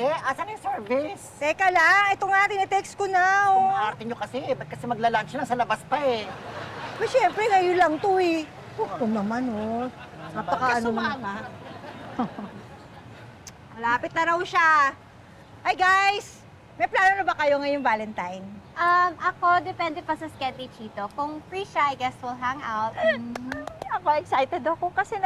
Re, asan yung service? Teka lang, ito nga, tinetext ko na, Kung oh. arte nyo kasi, ba't kasi magla-lunch na sa labas pa eh? Pero syempre, ngayon lang to eh. Ito naman, oh. Napaka ano naman. Malapit na raw siya. Hi guys! May plano na ba kayo ngayong Valentine? Ako, depende pa sa schedule, Chito. Kung free siya, I guess we'll hang out. Ako excited ako kasi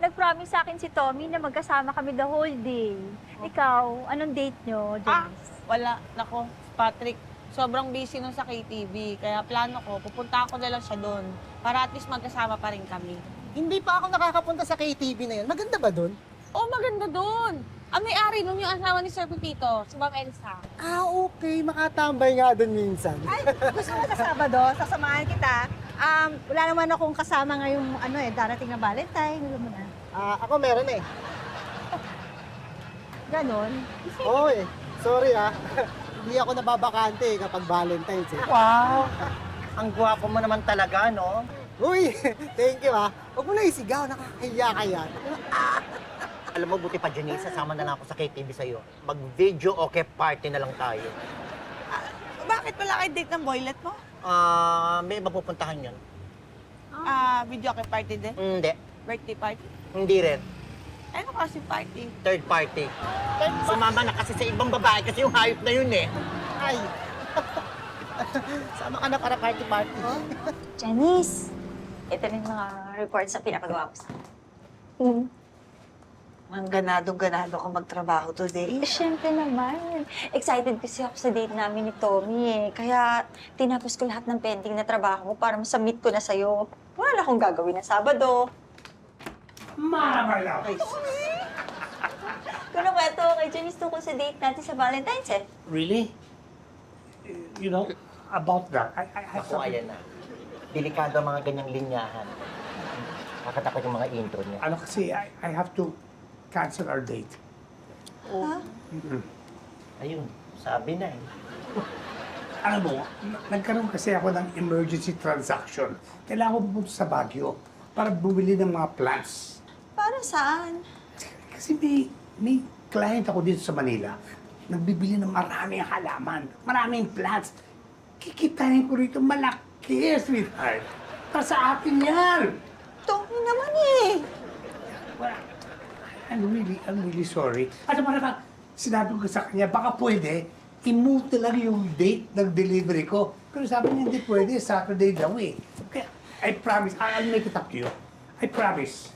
nag-promise sa akin si Tommy na magkasama kami the whole day. Ikaw, anong date nyo, Janice? Wala. Nako, Patrick, sobrang busy nun sa KTV. Kaya plano ko, pupunta ako na lang siya doon. Para at least magkasama pa rin kami. Hindi pa ako nakakapunta sa KTV na yun. Maganda ba doon? Oh, maganda doon. Ang may-ari nun yung asawa ni Sir Pepito, si Ma'am Elsa. Ah, okay. Makatambay nga doon minsan. Ay, gusto mo sa Sabado, sasamahan kita. Wala naman akong kasama ngayong darating na Valentine. Alam mo na. Ako meron eh. Ganon. Oo eh. Sorry Hindi ako nababakante kapag Valentine's eh. Wow! Ang gwapo mo naman talaga, no? Uy, thank you Huwag mo na isigaw, nakakahiya ka yan. Alam mo, buti pa, Janice, sasama na lang ako sa KTV sa'yo. Mag-video okay party na lang tayo. Bakit wala kayo date ng boylet mo? May mapupuntahan yun. Video kay party din? Hindi. Birthday party? Hindi rin. Ano kasi party? Third party. Sumama na kasi sa ibang babae kasi yung hayop na yun eh. Ay. Sama ka na para party-party. Janice, ito rin mga reports na pinapagawa ko sa akin. Ang ganado-ganado ko magtrabaho today. Siyempre naman. Excited kasi ako sa date namin ni Tommy eh. Kaya tinapos ko lahat ng pending na trabaho para masubmit ko na sa'yo. Wala na akong gagawin na Sabado. Mama Kung kwento kay Janice tungkol sa date natin sa Valentine's eh. Really? You know, about that, I have Ako, ayan na. Delikado ang mga ganyang linyahan. Kakatakot yung mga intro niya. Ano kasi, I have to cancel our date. Ha? Ayun, sabi na eh. Alam mo, nagkaroon kasi ako ng emergency transaction. Kailangan ko pupunta sa Baguio para bumili ng mga plants. Para saan? Kasi may client ako dito sa Manila. Nagbibili ng maraming halaman, maraming plants. Kikitain ko rito malaki, sweetheart. Para sa atin yan. Tommy naman eh. Well, I'm really sorry. At parang sinabi ko sa kanya, baka pwede, i-move na lang yung date ng delivery ko. Pero sabi niya, hindi pwede, Saturday daw eh. Kaya, I promise, I'll make it up to you. I promise.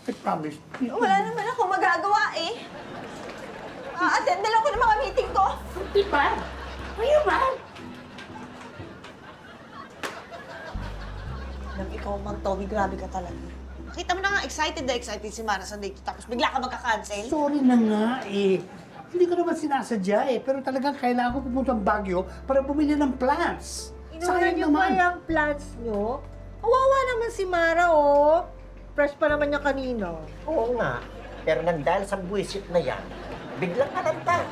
I promise. Wala naman ako magagawa eh. Attend na lang ako ng mga meeting ko. Di ba? Ano ba? Alam, ikaw man, Tommy, grabe ka talaga. Nakita mo na nga, excited si Mara sa date, tapos bigla ka magka-cancel. Sorry na nga eh. Hindi ko naman sinasadya eh. Pero talagang kailangan ko pumunta ng Baguio para bumili ng plants. Inuha niyo ba yung plants niyo? Kawawa naman si Mara, oh. Fresh pa naman niya kanina. Oo nga. Pero nang dahil sa buwisit na yan, biglang kalanta.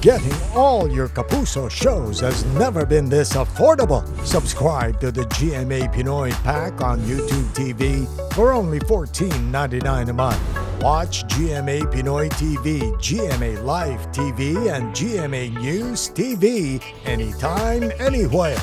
Getting all your Kapuso shows has never been this affordable. Subscribe to the GMA Pinoy Pack on YouTube TV for only $14.99 a month. Watch GMA Pinoy TV, GMA Live TV, and GMA News TV anytime, anywhere.